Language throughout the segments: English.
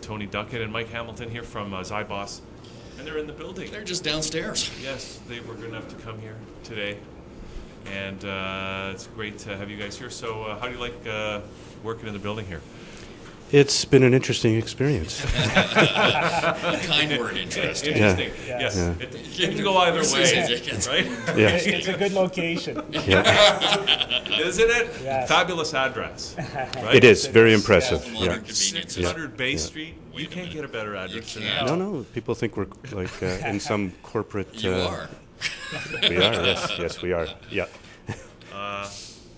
Tony Duckett and Mike Hamilton here from Zyboss, and they're in the building. They're just downstairs. Yes, they were good enough to come here today, and it's great to have you guys here. So how do you like working in the building here? It's been an interesting experience. Kind word, interesting. Interesting. Yeah. Yes. Yeah. It can go either way, right? Yeah. It's a good location. Yeah. Isn't it? Yes. Fabulous address. Right? It is very impressive. Modern Yeah. 600 Bay Street. You can't get a better address than that. No. People think we're like in some corporate. You are. We are. Yes, we are. Yeah.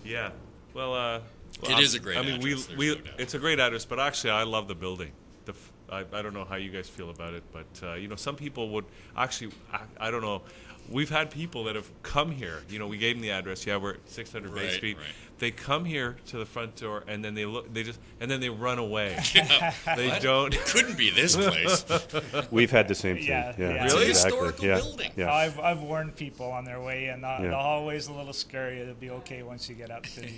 Yeah. Well, it is a great address. no doubt. It's a great address, but actually, I love the building. I don't know how you guys feel about it, but some people would actually. I don't know. We've had people that have come here. We gave them the address. Yeah, we're at 600 Bay Street. Right. They come here to the front door, and then they look. And then they run away. Yeah. They What? don't. It couldn't be this place. We've had the same thing. Yeah, yeah. It's an Really? historical Yeah. building. Yeah. I've warned people on their way, and the hallway's a little scary. It'll be okay once you get up to the.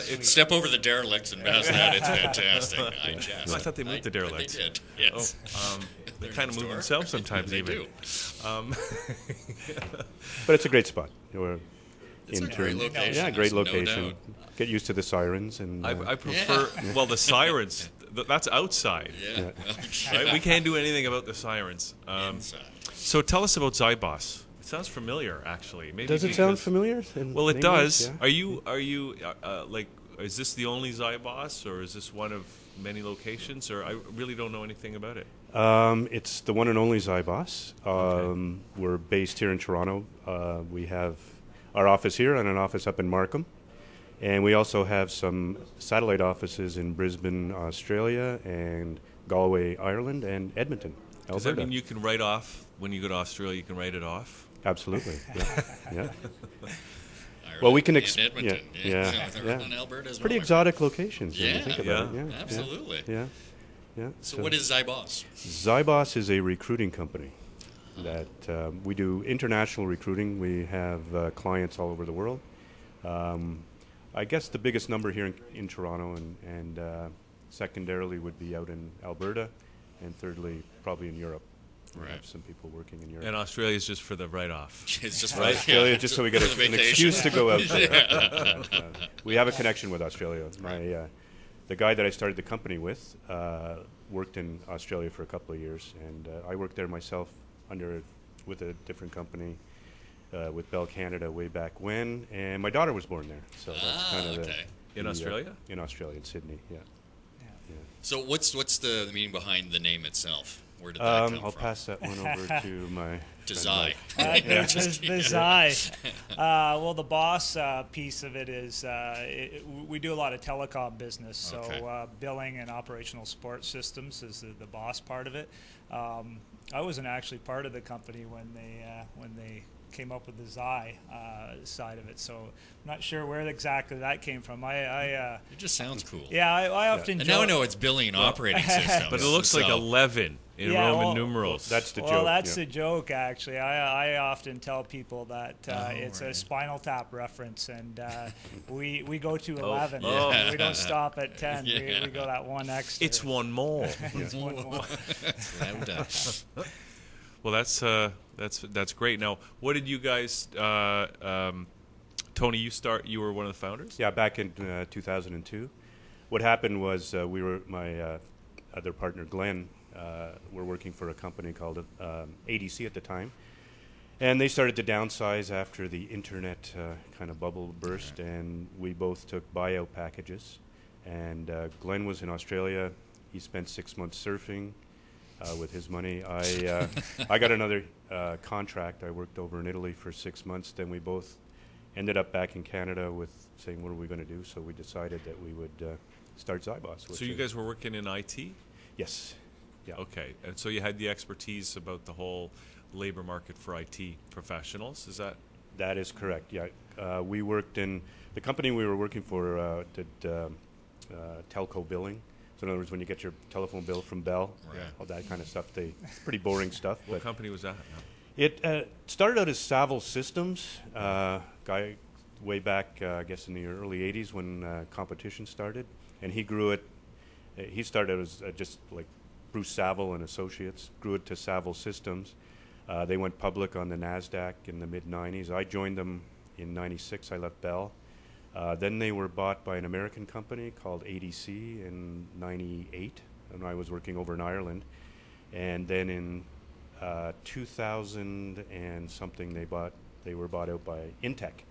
It's Step over the derelicts and past that. It's fantastic. I thought they moved the derelicts. They did. Yes. They kind of move themselves sometimes. They even. do. But it's a great spot. It's a great location. Yeah, great no location. doubt. Get used to the sirens and. I prefer. Well, the sirens. That's outside. Yeah. Right? We can't do anything about the sirens. Inside. So tell us about Zyboss. It sounds familiar, actually. Maybe Does it sound familiar? Well, it does. Yeah. Are you like? Is this the only Zyboss, or is this one of many locations? Or I really don't know anything about it. It's the one and only Zyboss. We're based here in Toronto. We have our office here and an office up in Markham. And we also have some satellite offices in Brisbane, Australia, and Galway, Ireland, and Edmonton, Alberta. Does that mean you can write off, when you go to Australia, you can write it off? Absolutely, yeah. Ireland Well, we can and Edmonton. And Alberta as well. Pretty exotic locations when you Yeah. think about it. Yeah, Absolutely. Yeah. So what is Zyboss? Zyboss is a recruiting company that we do international recruiting. We have clients all over the world. I guess the biggest number here in Toronto and secondarily would be out in Alberta, and thirdly probably in Europe. We have some people working in Europe. And Australia is just for the write-off. It's just Right. Australia, just so we get For the an vacation. excuse to go out there. We have a connection with Australia. The guy that I started the company with worked in Australia for a couple of years, and I worked there myself with a different company with Bell Canada way back when, and my daughter was born there. So that's kind of In Australia? In Australia, in Sydney, yeah. So what's the meaning behind the name itself? Where did that come I'll from? pass that one over to my To friend Zy. Mike. The Zy. Well, the boss piece of it is we do a lot of telecom business, so Okay. billing and operational support systems is the boss part of it. I wasn't actually part of the company when they came up with the Zy side of it, so I'm not sure where exactly that came from. It just sounds cool. Yeah, I often And now I know it's billing and operating systems. But it looks like 11 in Roman numerals. That's the joke. Well, that's the joke, actually. I often tell people that it's a right. Spinal Tap reference, and we go to 11. Yeah. We don't stop at 10. Yeah. We go that one extra. It's one more. It's one more. Well, that's great. Now, what did you guys, Tony? You were one of the founders. Yeah, back in 2002. What happened was my other partner, Glenn, were working for a company called ADC at the time. And they started to downsize after the internet kind of bubble burst, and we both took buyout packages. And Glenn was in Australia. He spent 6 months surfing with his money. I got another contract. I worked over in Italy for 6 months. Then we both ended up back in Canada with saying, what are we going to do? So we decided that we would start Zyboss. So you guys were working in IT? Yes. Yeah. Okay. And so you had the expertise about the whole labor market for IT professionals. Is that? That is correct. Yeah. We worked in the company we were working for did telco billing. So in other words, when you get your telephone bill from Bell, all that kind of stuff, pretty boring stuff. What company was that? It started out as Saville Systems, guy way back, I guess in the early 80s when competition started. And he grew it. He started out as just like Bruce Saville and Associates, grew it to Saville Systems. They went public on the NASDAQ in the mid-90s. I joined them in 96. I left Bell. Then they were bought by an American company called ADC in 98, and I was working over in Ireland. And then in 2000 and something, they were bought out by Intech.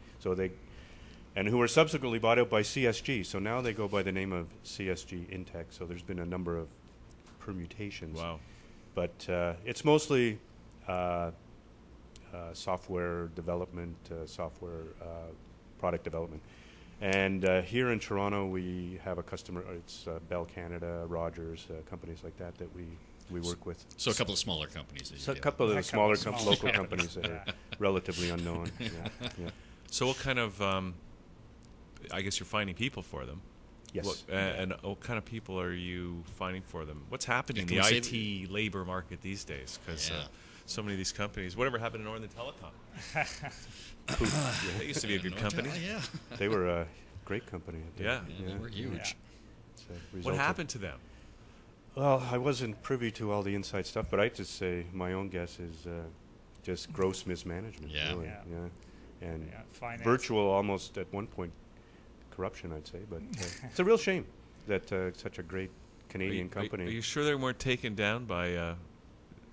And who were subsequently bought out by CSG. So now they go by the name of CSG Intech. So there's been a number of permutations. Wow. But it's mostly software development, software product development. And here in Toronto, we have a customer. It's Bell Canada, Rogers, companies like that we work with. So a couple of smaller companies. So a couple of smaller local companies that are relatively unknown. Yeah. So what kind of, I guess you're finding people for them. Yes. And what kind of people are you finding for them? What's happening in the IT labor market these days? Because so many of these companies, whatever happened to Northern Telecom? They used to be a good company. Yeah. They were a great company. Yeah. They were huge. What happened to them? Well, I wasn't privy to all the inside stuff, but I'd just say my own guess is just gross mismanagement. Yeah. Really. Yeah. And finance. virtual, almost at one point, corruption, I'd say. But it's a real shame that such a great Canadian company. Are you sure they weren't taken down by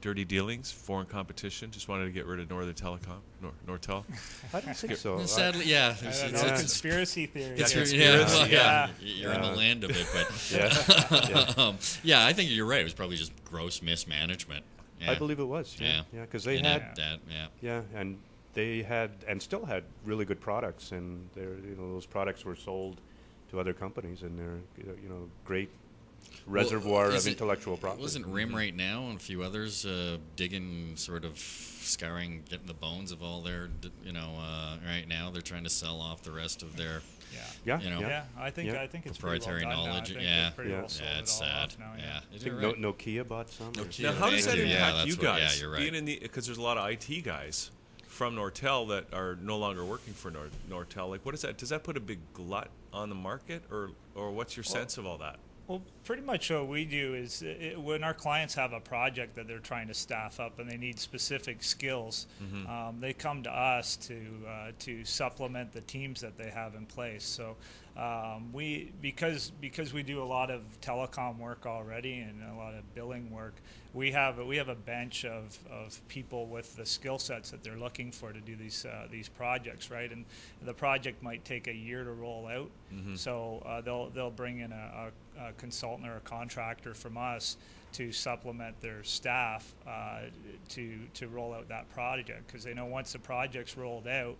dirty dealings, foreign competition? Just wanted to get rid of Northern Telecom, Nortel? I don't think so. Sadly, yeah. I don't know, conspiracy theory. You're in the land of it, but I think you're right. It was probably just gross mismanagement. Yeah. I believe it was. Yeah, because they had that. And they had and still had really good products, and those products were sold to other companies, and they're great reservoir of intellectual property. Wasn't RIM right now and a few others digging, sort of scouring, getting the bones of all their, right now they're trying to sell off the rest of their, I think it's proprietary pretty well knowledge. It's sad. I think Nokia bought some. Now, how does that impact you guys? Yeah, you're right. Because there's a lot of IT guys from Nortel that are no longer working for Nortel. Like, what is that? Does that put a big glut on the market, or what's your sense of all that? Well, pretty much what we do is when our clients have a project that they're trying to staff up and they need specific skills, they come to us to supplement the teams that they have in place. So because we do a lot of telecom work already and a lot of billing work, we have a bench of people with the skill sets that they're looking for to do these projects, right? And the project might take a year to roll out, so they'll bring in a consultant or a contractor from us to supplement their staff to roll out that project, because they know once the project's rolled out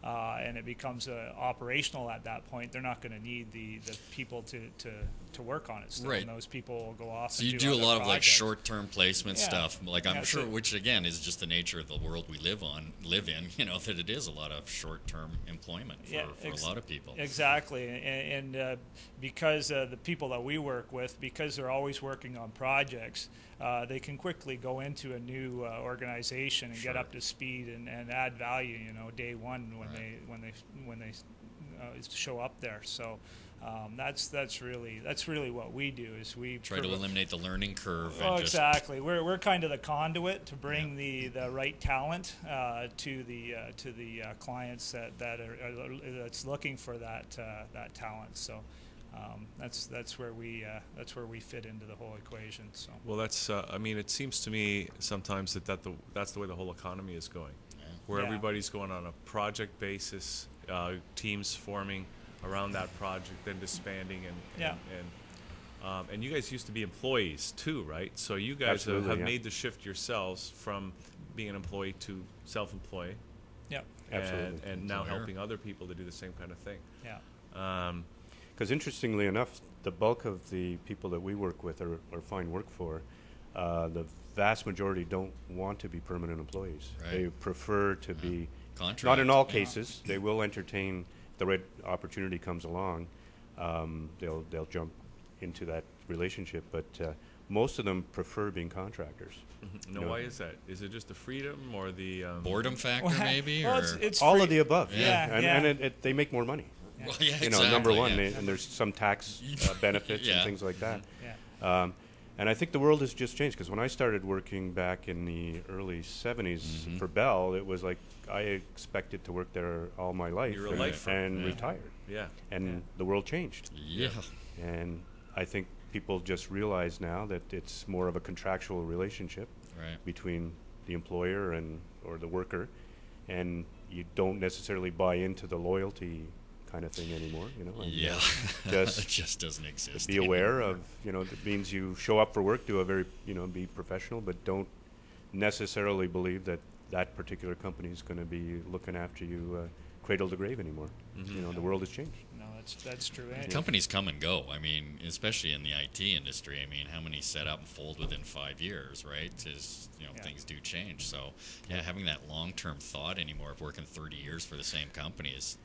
and it becomes operational at that point, they're not going to need the people to work on it still. Right. And those people will go off. So and you do a lot of like projects. short-term placement stuff, like I'm sure, which again is just the nature of the world we live in. That it is a lot of short-term employment for a lot of people. Exactly, and because the people that we work with, because they're always working on projects, they can quickly go into a new organization and get up to speed and add value. Day one when they show up there. So. That's really what we do is we try to eliminate the learning curve. Oh, exactly. We're kind of the conduit to bring the right talent to the clients that's looking for that talent. So that's where we fit into the whole equation. So well, that's it seems to me sometimes that's the way the whole economy is going, where everybody's going on a project basis, teams forming around that project, then disbanding, and you guys used to be employees too, right? So you guys have made the shift yourselves from being an employee to self-employed. Yeah, absolutely. And now helping other people to do the same kind of thing. Yeah. Because interestingly enough, the bulk of the people that we work with or find work for, the vast majority don't want to be permanent employees. Right. They prefer to be contract. Not in all cases. They will entertain. The right opportunity comes along, they'll jump into that relationship, but most of them prefer being contractors. Now, why is that? Is it just the freedom or the boredom factor, maybe? Well, or it's all of the above. Yeah. And they make more money. Well, exactly. Number one, and there's some tax benefits and things like that. And I think the world has just changed, because when I started working back in the early 70s for Bell, it was like I expected to work there all my life You're a lifer. and retire. Yeah. And the world changed. Yeah. And I think people just realize now that it's more of a contractual relationship between the employer and or the worker, and you don't necessarily buy into the loyalty kind of thing anymore, you know. And Just it just doesn't exist. be aware of, you know, it means you show up for work, do a very, you know, be professional, but don't necessarily believe that that particular company is going to be looking after you cradle to grave anymore. You know, the world has changed. No, that's true. Companies come and go. I mean, especially in the IT industry. I mean, how many set up and fold within 5 years, right? Is, you know, things do change. So, yeah, having that long-term thought anymore of working 30 years for the same company is,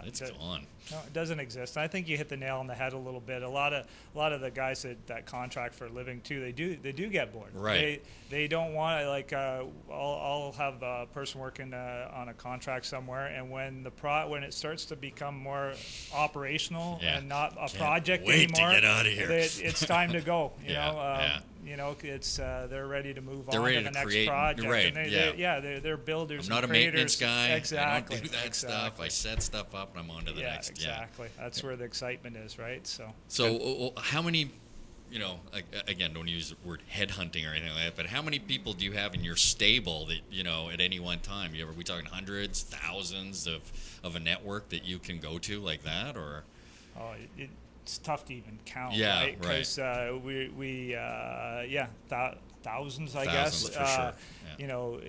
it's gone. No, it doesn't exist. I think you hit the nail on the head a little bit. A lot of the guys that contract for a living too, they do get bored. Right. They don't want to, like, I'll have a person working on a contract somewhere, and when when it starts to become more operational and not a project anymore, to get out of here. It's time to go. Yeah. It's they're ready to move They're on ready to the to next create, project. right, And they're builders. I'm not and a maintenance creators. guy. Exactly. I don't do that stuff. I set stuff up and I'm on to the next. Exactly. That's where the excitement is, right? So how many, you know, again, don't use the word headhunting or anything like that, but how many people do you have in your stable that, you know, at any one time? Are we talking hundreds, thousands of a network that you can go to like that, or? Oh, it's tough to even count, right? Because thousands, I guess. For sure. You know,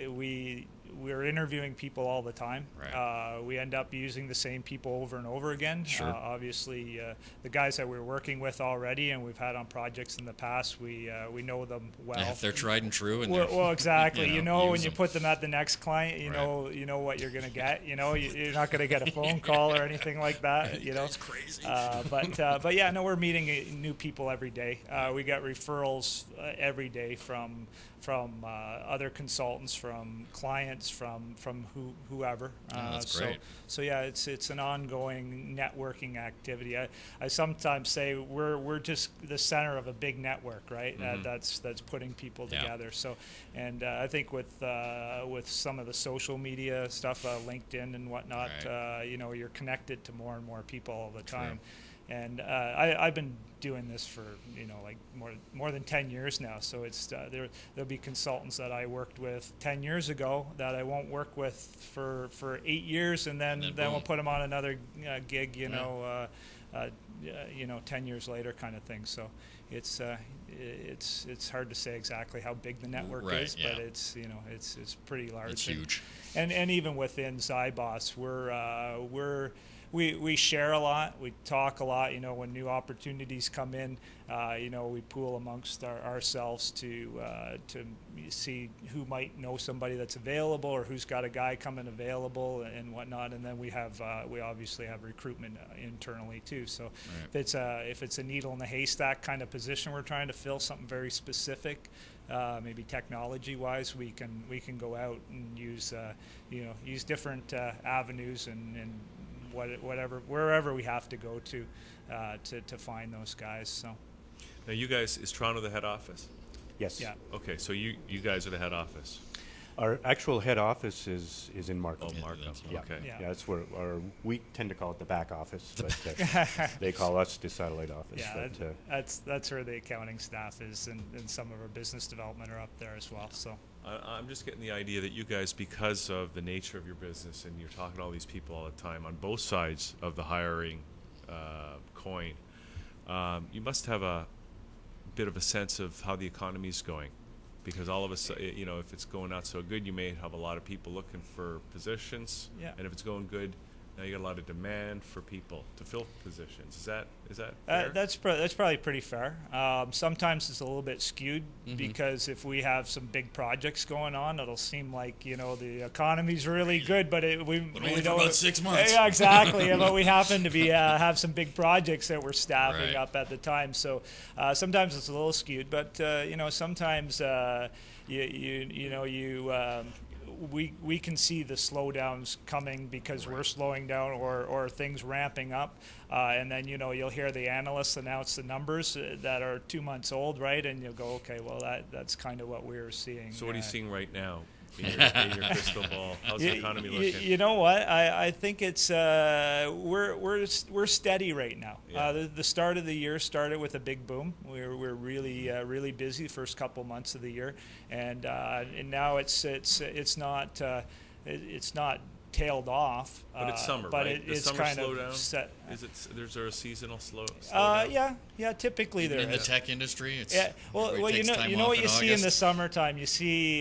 we're interviewing people all the time. Right. We end up using the same people over and over again. Sure. Obviously, the guys that we're working with already and we've had on projects in the past, we know them well. Yeah, if they're tried and true. And well, exactly. You know when you them. put them at the next client, you know what you're going to get. You know, you're not going to get a phone call or anything like that. You know, it's crazy. But yeah, no, we're meeting new people every day. We get referrals every day from other consultants, from clients, from whoever. That's great. So yeah, it's an ongoing networking activity. I sometimes say we're just the center of a big network, right? That's putting people together. So, and I think with some of the social media stuff, LinkedIn and whatnot, you know, you're connected to more and more people all the time. And I've been doing this for, you know, like more than 10 years now. So it's there'll be consultants that I worked with 10 years ago that I won't work with for 8 years, and then we'll put them on another gig, you know, 10 years later, kind of thing. So it's hard to say exactly how big the network is, but it's, you know, it's pretty large. It's huge. And even within Zyboss, we share a lot, we talk a lot. You know, when new opportunities come in, you know, we pool amongst ourselves to see who might know somebody that's available or who's got a guy coming available and whatnot. And then we obviously have recruitment internally too. So if it's a needle in the haystack kind of position, we're trying to fill something very specific. Maybe technology-wise, we can go out and use different avenues and wherever we have to go to find those guys. So now, you guys, is Toronto the head office? Yes. Yeah. Okay, so you guys are the head office. Our actual head office is in Markham. Oh, Markham. Yeah. Okay. Yeah, that's where we tend to call it the back office, but they call us the satellite office. Yeah, but, that's where the accounting staff is, and some of our business development are up there as well. So I'm just getting the idea that you guys, because of the nature of your business, and you're talking to all these people all the time on both sides of the hiring coin, you must have a bit of a sense of how the economy's going. Because all of us, you know, if it's going not so good, you may have a lot of people looking for positions. Yeah. And if it's going good, now you got a lot of demand for people to fill positions. Is that fair? That's probably pretty fair. Sometimes it's a little bit skewed because if we have some big projects going on, it'll seem like, you know, the economy's really good, but we only know for about 6 months. Yeah, exactly. But we happen to be have some big projects that we're staffing up at the time. So sometimes it's a little skewed, but you know, sometimes we can see the slowdowns coming because we're slowing down or things ramping up, and then you'll hear the analysts announce the numbers that are 2 months old, right? And you'll go, okay, well that's kind of what we're seeing. So what are you seeing right now in your crystal ball? How's the economy looking? You know what? I think it's we're steady right now. Yeah. The start of the year started with a big boom. We're really busy first couple months of the year, and now it's not tailed off. But it's summer, but right? it's summer kind slowdown? of set. Is there a seasonal slowdown? Yeah. Typically there in the is. tech industry, it's Yeah. Well, everybody takes time you know off what in you see in the August. summertime. You see,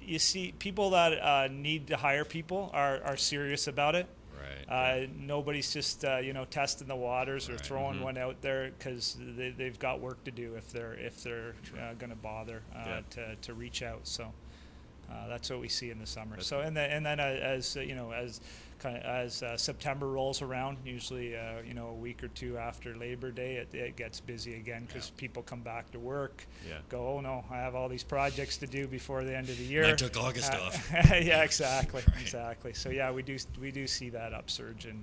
you see people that need to hire people are serious about it. Right. Nobody's just testing the waters or Right. throwing one out there because they've got work to do if they're going to bother to reach out. So that's what we see in the summer. So and then as September rolls around, usually a week or two after Labor Day, it gets busy again because people come back to work. Yeah. Go, oh no, I have all these projects to do before the end of the year. And I took August off. Yeah, exactly, Right. exactly. So yeah, we do see that upsurge in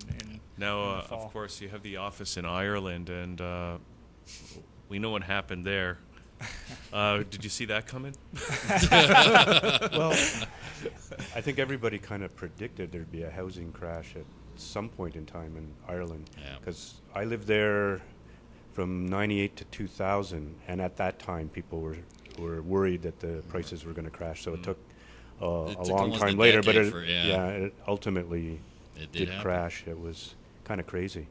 Now, in the fall. of course, you have the office in Ireland, and we know what happened there. Did you see that coming? Well, I think everybody kind of predicted there'd be a housing crash at some point in time in Ireland. Yeah. Because I lived there from 98 to 2000, and at that time people were worried that the prices were going to crash. So it took a took long almost time a later, but decade it ultimately It did happen. crash. It was kind of crazy.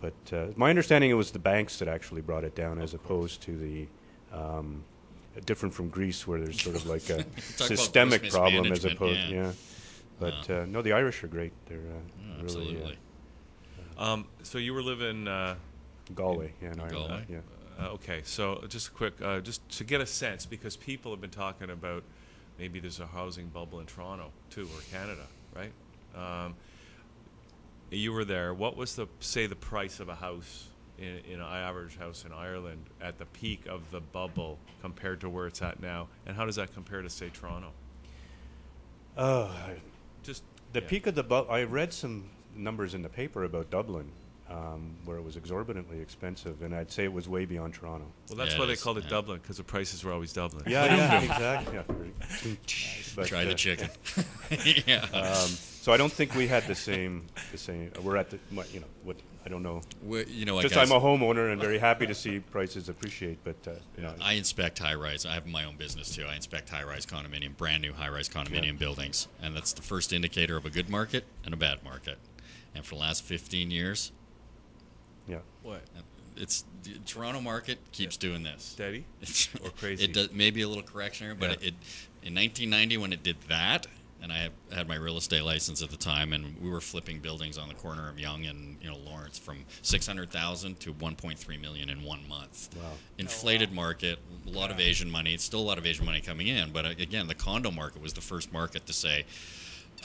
But my understanding, it was the banks that actually brought it down, as opposed to the different from Greece, where there's sort of like a Talk about systemic risk problem as mismanagement, opposed, yeah. But no, the Irish are great. They're really Absolutely. So you were living. Galway, yeah, in Ireland, Galway. yeah. Okay, so just a quick, just to get a sense, because people have been talking about maybe there's a housing bubble in Toronto too, or Canada, right? You were there. What was the price of a house in an average house in Ireland at the peak of the bubble compared to where it's at now, and how does that compare to, say, Toronto? Just The peak of the bubble. I read some numbers in the paper about Dublin, where it was exorbitantly expensive, and I'd say it was way beyond Toronto. Well, that's Yeah, why it they is, called it yeah. Dublin, because the prices were always Dublin. Yeah, exactly. Yeah. But, Try the chicken. Yeah. so I don't think we had the same. We're at the, what I don't know. You know what, Just guys? I'm a homeowner and very happy to see prices appreciate, but I inspect high-rise. I have my own business too. I inspect high-rise condominium, brand new high-rise condominium buildings, and that's the first indicator of a good market and a bad market. And for the last 15 years, yeah. What? it's the Toronto market keeps doing this. Steady It's, or crazy? It does maybe a little correction here, but Yeah. it in 1990 when it did that, and I had my real estate license at the time, and we were flipping buildings on the corner of Yonge and Lawrence from 600,000 to 1.3 million in 1 month. Wow. Inflated market, a lot of Asian money. It's still a lot of Asian money coming in, but again, the condo market was the first market to say,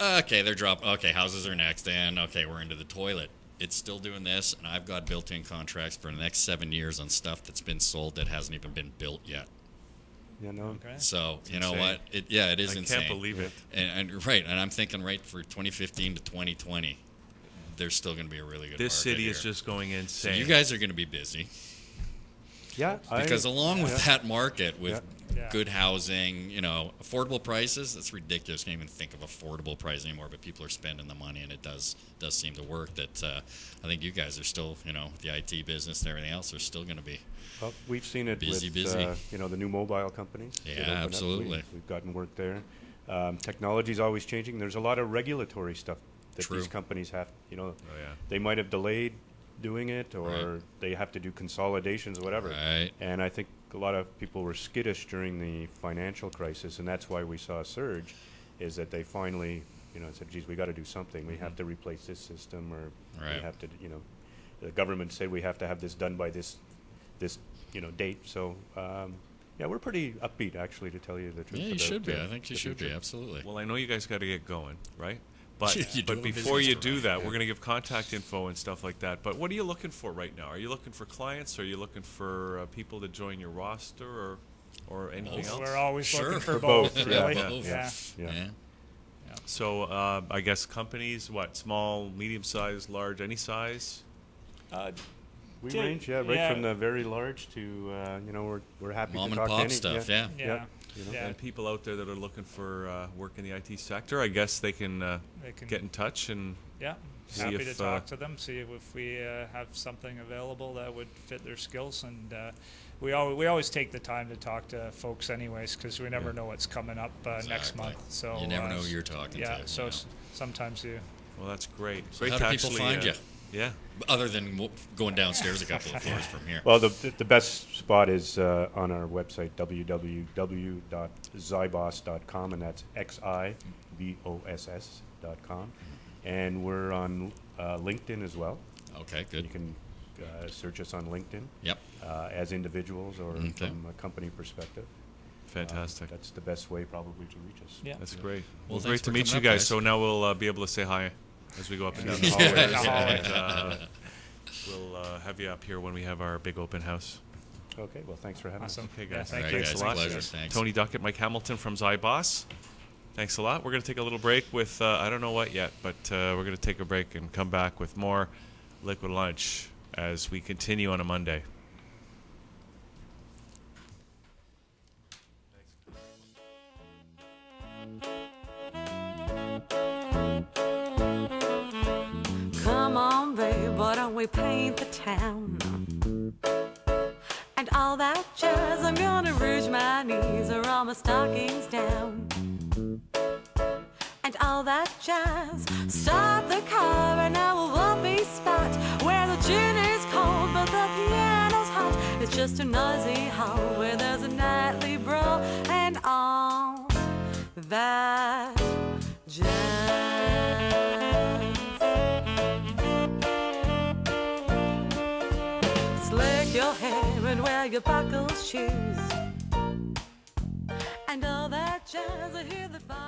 okay, they're dropping. Okay, houses are next, and okay, we're into the toilet. It's still doing this, and I've got built-in contracts for the next 7 years on stuff that's been sold that hasn't even been built yet. Yeah, no. Okay. So you know insane. what? It is I insane. can't believe it. And right, and I'm thinking right for 2015 to 2020, there's still going to be a really good. This market city is here. just going So insane. you guys are going to be busy Yeah, because along with that market, with Yeah. good housing, affordable prices, that's ridiculous. Can't even think of affordable price anymore. But people are spending the money, and it does seem to work. That I think you guys are still, the IT business and everything else are still going to be. Well, we've seen it Busy. with the new mobile companies. Yeah, that open up. absolutely. We've gotten work there. Technology is always changing. There's a lot of regulatory stuff that True. these companies have. Oh yeah. They might have delayed doing it, or Right. they have to do consolidations, or whatever. Right. And I think a lot of people were skittish during the financial crisis, and that's why we saw a surge. Is that they finally, said, "Geez, we got to do something. We have to replace this system, or Right. we have to, the government said we have to have this done by this date." So, yeah, we're pretty upbeat, actually, to tell you the truth. Yeah, you about, should be. I think you the should be. future. Absolutely. Well, I know you guys got to get going, right? But You do but have a before business you to do run. that, we're going to give contact info and stuff like that. But what are you looking for right now? Are you looking for clients? Are you looking for people to join your roster? Or or anything else? We're always Sure. looking for For both, both, really. yeah. Both. Yeah. Yeah. So I guess companies, what, small, medium-sized, large, any size? We Dude, range, right yeah. from the very large to, we're happy Mom to and talk to pop any. stuff, yeah. Yeah. You know. Yeah. And people out there that are looking for work in the IT sector, I guess they can get in touch and Yeah, See happy if, to talk to them, see if we have something available that would fit their skills, and we always take the time to talk to folks anyways, because we never know what's coming up next Exactly. month. So You never know who you're talking yeah, to. so you know. sometimes you. well, that's great. So Great how to do people actually, find you? Yeah. Other than going downstairs a couple of floors from here. Well, the best spot is on our website, www.zyboss.com, and that's XIBOSS.com. And we're on LinkedIn as well. Okay, You good. can search us on LinkedIn Yep. as individuals or Okay. from a company perspective. Fantastic. That's the best way probably to reach us. Yeah. That's great. Well, Well, thanks great for to meet you coming up, guys. guys. So now we'll be able to say hi as we go up and down the Yeah. hallways. Yeah. And, we'll have you up here when we have our big open house. Okay, well, thanks for having Awesome. us. Okay, Yeah, guys. thank All you. right, Thanks guys, a lot. pleasure. Thanks. Tony Duckett, Mike Hamilton from Zyboss. Thanks a lot. We're going to take a little break with, I don't know what yet, but we're going to take a break and come back with more Liquid Lunch as we continue on a Monday. Come on, babe, why don't we paint the town? And all that jazz, I'm gonna rouge my knees or all my stockings down. And all that jazz, start the car and I will whoopee spot where the gin is cold but the piano's hot. It's just a noisy hall where there's a nightly brawl and all that jazz. Slick your hair and wear your buckled shoes. And all that jazz, I hear the fire.